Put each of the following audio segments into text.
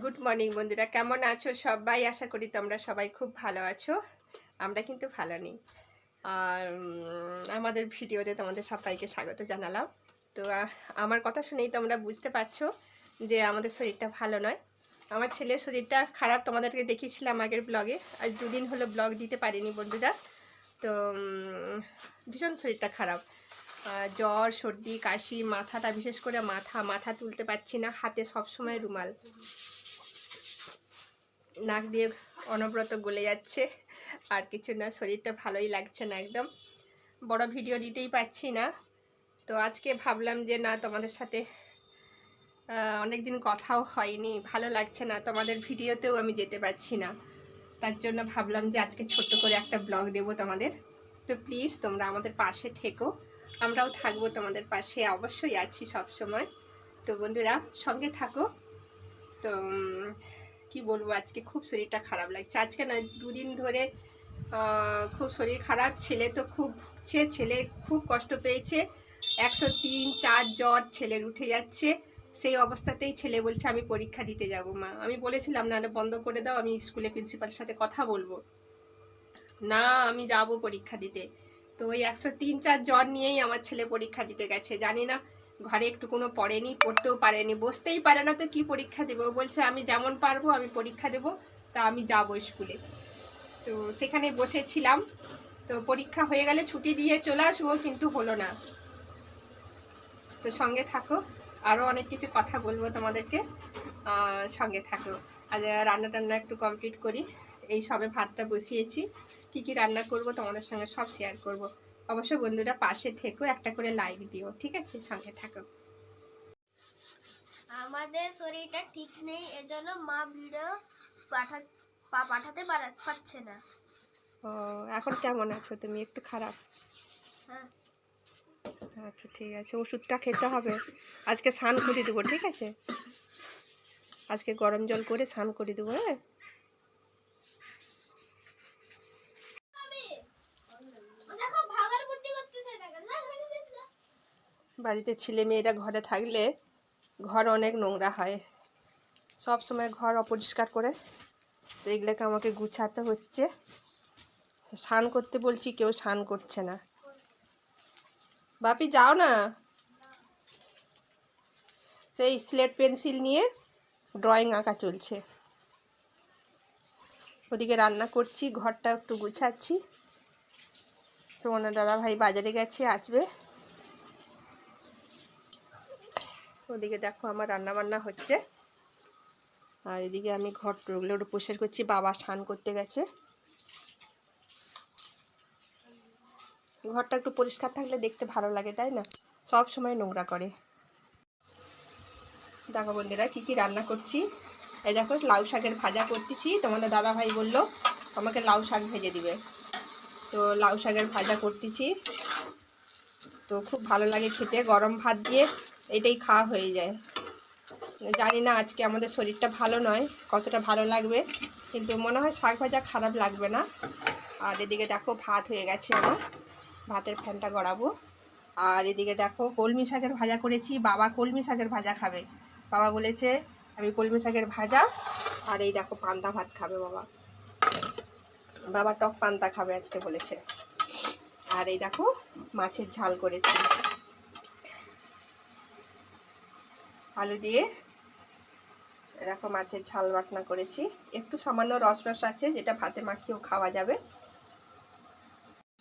Good morning বন্ধুরা, কেমন আছো সবাই? আশা করি তোমরা সবাই খুব ভালো আছো। আমরা কিন্তু ভালো নেই। আর আমাদের ভিডিওতে তোমাদের সবাইকে স্বাগত জানালাম। তো আমার কথা শুনেই তোমরা বুঝতে পারছো যে আমাদের শরীরটা ভালো নয়। আমার ছেলের শরীরটা খারাপ, তোমাদেরকে দেখিয়েছিলাম আগের ব্লগে। আজ দুদিন হলো ব্লগ দিতে পারিনি বন্ধুরা। তো ভীষণ শরীরটা খারাপ, জ্বর, সর্দি, কাশি, মাথাটা, বিশেষ করে মাথা তুলতে পারছি না, হাতে সবসময় রুমাল, নাক দিয়ে অনবরত গলে যাচ্ছে, আর কিছু না। শরীরটা ভালোই লাগছে না, একদম বড় ভিডিও দিতেই পারছি না। তো আজকে ভাবলাম যে না, তোমাদের সাথে অনেক দিন কথাও হয়নি, ভালো লাগছে না, তোমাদের ভিডিওতেও আমি যেতে পারছি না। তার জন্য ভাবলাম যে আজকে ছোট্ট করে একটা ব্লগ দেবো তোমাদের। তো প্লিজ তোমরা আমাদের পাশে থেকো, আমরাও থাকবো তোমাদের পাশে, অবশ্যই আছি সব সময়। তো বন্ধুরা সঙ্গে থাকো। তো কি বলবো, আজকে খুব শরীরটা খারাপ লাগছে। আজকে না, দুদিন ধরে খুব শরীর খারাপ। ছেলে তো খুব ভুগছে, ছেলে খুব কষ্ট পেয়েছে। 103-4 জ্বর, ছেলের উঠে যাচ্ছে। সেই অবস্থাতেই ছেলে বলছে আমি পরীক্ষা দিতে যাব মা। আমি বলেছিলাম নাহলে বন্ধ করে দাও, আমি স্কুলে প্রিন্সিপালের সাথে কথা বলবো। না, আমি যাব পরীক্ষা দিতে। তো ওই 103-4 জ্বর নিয়েই আমার ছেলে পরীক্ষা দিতে গেছে। জানি না, ঘরে একটু কোনো পড়েনি, পড়তেও পারেনি, বসতেই পারে না, তো কি পরীক্ষা দেবো? বলছে আমি যেমন পারবো আমি পরীক্ষা দেবো, তা আমি যাব স্কুলে। তো সেখানে বসেছিলাম। তো পরীক্ষা হয়ে গেলে ছুটি দিয়ে চলে আসবো, কিন্তু হলো না। তো সঙ্গে থাকো, আরও অনেক কিছু কথা বলবো তোমাদেরকে, সঙ্গে থাকো। আজ রান্না টান্না একটু কমপ্লিট করি। এই সবে ভাতটা বসিয়েছি, কি কি রান্না করব তোমাদের সঙ্গে সব শেয়ার করব। অবশ্যই বন্ধুরা পাশে থেকো, একটা করে লাইক দিও, ঠিক আছে? সঙ্গে থাকো। আমাদের শরীরটা ঠিক নেই, এজন্য মা ভিডিও পাঠাতে পারছে না। ও, এখন কেমন আছো তুমি? একটু খারাপ? হ্যাঁ। আচ্ছা ঠিক আছে, ওষুধটা খেতে হবে। আজকে স্নান করে দেবো, ঠিক আছে? আজকে গরম জল করে স্নান করে দেবো। হ্যাঁ, বাড়িতে ছেলে মেয়েরা ঘরে থাকলে ঘর অনেক নোংরা হয়, সব সময় ঘর অপরিষ্কার করে। তো এগুলোকে আমাকে গুছাতে হচ্ছে। স্নান করতে বলছি, কেউ স্নান করছে না। বাপি যাও না। সেই স্লেট পেন্সিল নিয়ে ড্রয়িং আঁকা চলছে। ওদিকে রান্না করছি, ঘরটা একটু গুছাচ্ছি। তোমার দাদা ভাই বাজারে গেছে, আসবে। ওদিকে দেখো আমার রান্না বান্না হচ্ছে, আর এদিকে আমি ঘরগুলো পরিষ্কার করছি। বাবা স্নান করতে গেছে। ঘরটা একটু পরিষ্কার থাকলে দেখতে ভালো লাগে, তাই না? সব সময় নোংরা করে। দেখো বন্ধুরা কী কী রান্না করছি। এই দেখো, লাউ শাকের ভাজা করতেছি। তোমাদের দাদা ভাই বললো আমাকে লাউ শাক ভেজে দিবে, তো লাউ শাকের ভাজা করতেছি। তো খুব ভালো লাগে খেতে, গরম ভাত দিয়ে এটাই খাওয়া হয়ে যায়। জানি না আজকে আমাদের শরীরটা ভালো নয়, কতটা ভালো লাগবে, কিন্তু মনে হয় শাক ভাজা খারাপ লাগবে না। আর এদিকে দেখো ভাত হয়ে গেছে আমার, ভাতের ফ্যানটা গড়াবো। আর এদিকে দেখো কলমি শাকের ভাজা করেছি। বাবা কলমি শাকের ভাজা খাবে। বাবা বলেছে আমি কলমি শাকের ভাজা, আর এই দেখো পান্তা ভাত খাবে বাবা। বাবা টক পান্তা খাবে আজকে বলেছে। আর এই দেখো মাছের ঝাল করেছি আলু দিয়ে। দেখো মাছের ঝাল বাটনা করেছি, একটু সামান্য রস রস আছে, যেটা ভাতে মাখিয়েও খাওয়া যাবে।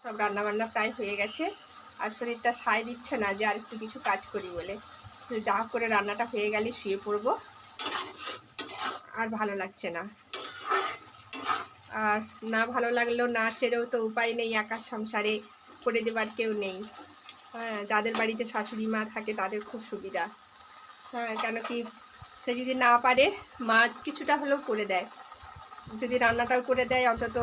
সব রান্না বান্না প্রায় হয়ে গেছে, আর শরীরটা সায় দিচ্ছে না যে আর একটু কিছু কাজ করি বলে। যা করে রান্নাটা হয়ে গেলে শুয়ে পড়বো, আর ভালো লাগছে না। আর না ভালো লাগলেও না ছেড়েও তো উপায় নেই, একার সংসারে করে দেবার কেউ নেই। হ্যাঁ, যাদের বাড়িতে শাশুড়ি মা থাকে তাদের খুব সুবিধা। হ্যাঁ, কেন কি সে যদি না পারে, মা কিছুটা হলেও করে দেয়, যদি রান্নাটাও করে দেয়, অন্তত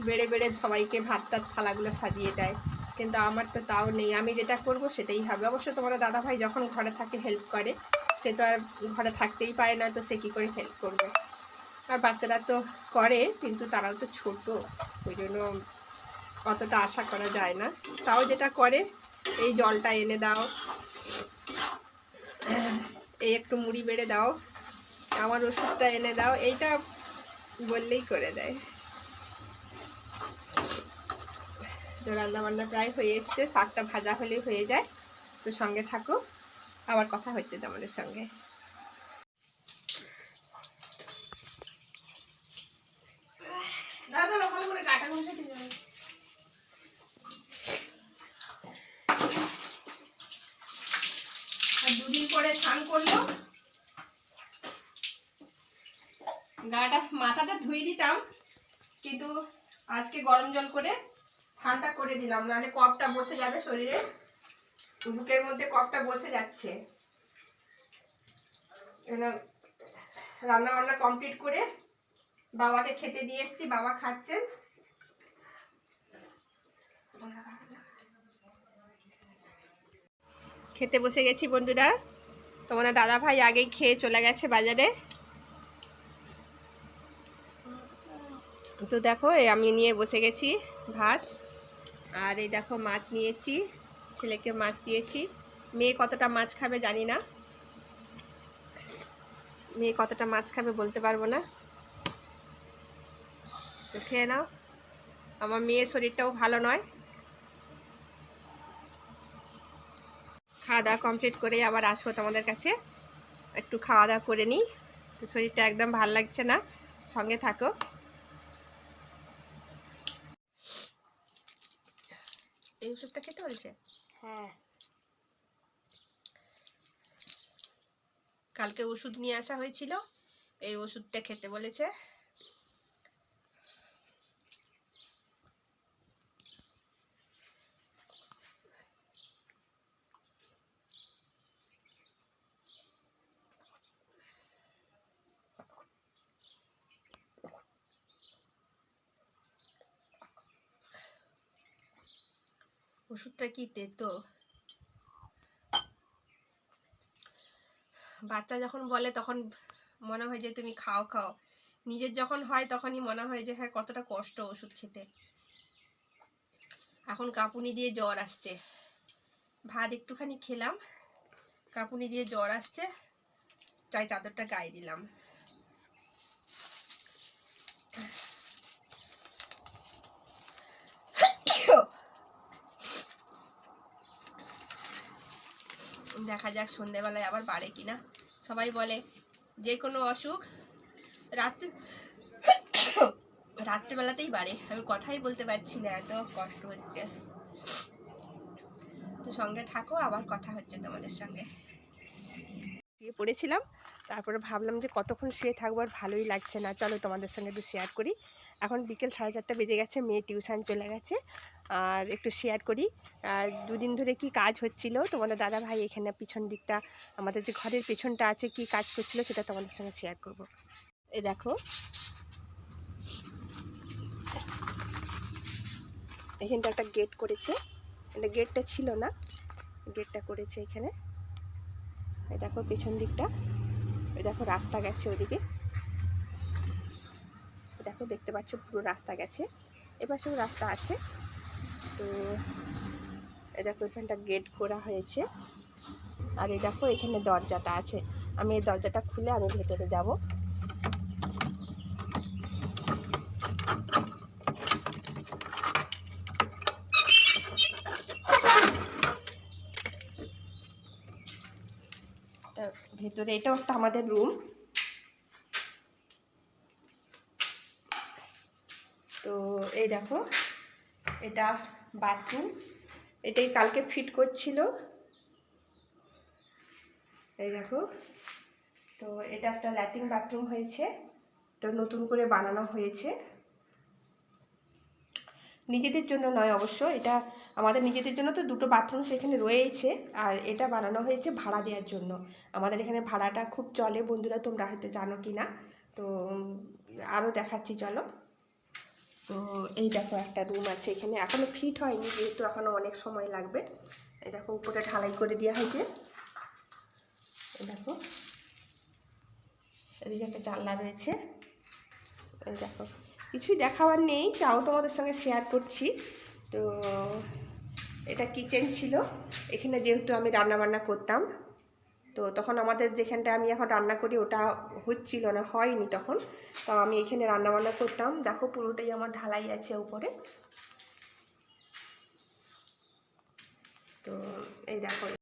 বেড়ে বেড়ে সবাইকে ভাতটার থালাগুলো সাজিয়ে দেয়। কিন্তু আমার তো তাও নেই, আমি যেটা করব সেটাই হবে। অবশ্য তোমাদের দাদাভাই যখন ঘরে থাকে হেল্প করে, সে তো আর ঘরে থাকতেই পারে না, তো সে কী করে হেল্প করবে? আর বাচ্চারা তো করে, কিন্তু তারাও তো ছোট, ওই জন্য অতটা আশা করা যায় না। তাও যেটা করে, এই জলটা এনে দাও, এই একটু মুড়ি বেড়ে দাও, আমার ওষুধটা এনে দাও, এইটা বললেই করে দেয়। তো রান্নাবান্না প্রায় হয়ে এসছে, শাকটা ভাজা হলেই হয়ে যায়। তো সঙ্গে থাকো, আবার কথা হচ্ছে তোমাদের সঙ্গে। দুদিন পরে স্নান করলো, গাটা মাথাটা ধুয়ে দিতাম, কিন্তু আজকে গরম জল করে স্নানটা করে দিলাম, নাহলে কফটা বসে যাবে শরীরে, বুকের মধ্যে কফটা বসে যাচ্ছে। রান্না বান্না কমপ্লিট করে বাবাকে খেতে দিয়ে এসছি, বাবা খাচ্ছেন। খেতে বসে গেছি বন্ধুরা, তোমাদের দাদা ভাই আগেই খেয়ে চলে গেছে বাজারে। তো দেখো আমি নিয়ে বসে গেছি ভাত, আর এই দেখো মাছ নিয়েছি, ছেলেকে মাছ দিয়েছি। মেয়ে কতটা মাছ খাবে জানি না, মেয়ে কতটা মাছ খাবে বলতে পারবো না। তো খেয়ে নাও, আমার মেয়ের শরীরটাও ভালো নয়। খাওয়া দাওয়া কমপ্লিট করে আবার আসবো তোমাদের কাছে, একটু খাওয়া দাওয়া করে নিই। তো শরীরটা একদম ভালো লাগছে না, সঙ্গে থাকো। এই ওষুধটা খেতে বলছে? হ্যাঁ। কালকে ওষুধ নিয়ে আসা হয়েছিল, এই ওষুধটা খেতে বলেছে। ওষুধটা কি তেতো, বাচ্চা যখন বলে তখন মনে হয় যে তুমি খাও খাও, নিজের যখন হয় তখনই মনে হয় যে হ্যাঁ কতটা কষ্ট ওষুধ খেতে। এখন কাঁপুনি দিয়ে জ্বর আসছে, ভাত একটুখানি খেলাম, কাঁপুনি দিয়ে জ্বর আসছে, তাই চাদরটা গায়ে দিলাম। দেখা যাক সন্ধেবেলায় আবার বাড়ে কিনা। সবাই বলে যে কোনো অসুখ রাত্রেবেলাতেই বাড়ে, আমি কথাই বলতে পারছি না, এত কষ্ট হচ্ছে। তো সঙ্গে থাকো, আবার কথা হচ্ছে তোমাদের সঙ্গে। শুয়ে পড়েছিলাম, তারপরে ভাবলাম যে কতক্ষণ শুয়ে থাকবো, আর ভালোই লাগছে না, চলো তোমাদের সঙ্গে একটু শেয়ার করি। এখন বিকেল 4:30 বেজে গেছে, মেয়ে টিউশন চলে গেছে, আর একটু শেয়ার করি। আর দুদিন ধরে কি কাজ হচ্ছিল, তোমাদের দাদা ভাই এখানে পিছন দিকটা, আমাদের যে ঘরের পেছনটা আছে, কি কাজ করছিল সেটা তোমাদের সঙ্গে শেয়ার করব। এই দেখো এখানটা একটা গেট করেছে, এটা গেটটা ছিল না, গেটটা করেছে এখানে। এই দেখো পেছন দিকটা, এই দেখো রাস্তা গেছে ওদিকে, দেখো দেখতে পাচ্ছ পুরো রাস্তা গেছে, এপাশেও রাস্তা আছে। তো এই দেখো এখানটা গেট করা হয়েছে, আর এই দেখো এখানে দরজাটা আছে, আমি এই দরজাটা খুলে আমি ভেতরে যাব। ভেতরে এটাও একটা আমাদের রুম। তো এই দেখো এটা বাথরুম, এটাই কালকে ফিট করছিল, এই দেখো। তো এটা একটা ল্যাট্রিন বাথরুম হয়েছে, তো নতুন করে বানানো হয়েছে, নিজেদের জন্য নয় অবশ্য, এটা আমাদের নিজেদের জন্য তো দুটো বাথরুম সেখানে রয়েছে, আর এটা বানানো হয়েছে ভাড়া দেওয়ার জন্য। আমাদের এখানে ভাড়াটা খুব চলে বন্ধুরা, তোমরা হয়তো জানো কি না, তো আরও দেখাচ্ছি চলো। তো এই দেখো একটা রুম আছে এখানে, এখনও ফিট হয়নি যেহেতু এখনও অনেক সময় লাগবে। এই দেখো উপরে ঢালাই করে দেওয়া হয়েছে, এই দেখো এদিকে একটা জানলা রয়েছে। এই দেখো কিছুই দেখাবার নেই, তাও তোমাদের সঙ্গে শেয়ার করছি। তো এটা কিচেন ছিল, এখানে যেহেতু আমি রান্নাবান্না করতাম, তো তখন আমাদের যেখানটা আমি এখন রান্না করি ওটা হচ্ছিল না, হয়নি তখন। তো আমি এখানে রান্নাবান্না করতাম। দেখো পুরোটাই আমার ঢালাই আছে উপরে। তো এই দেখো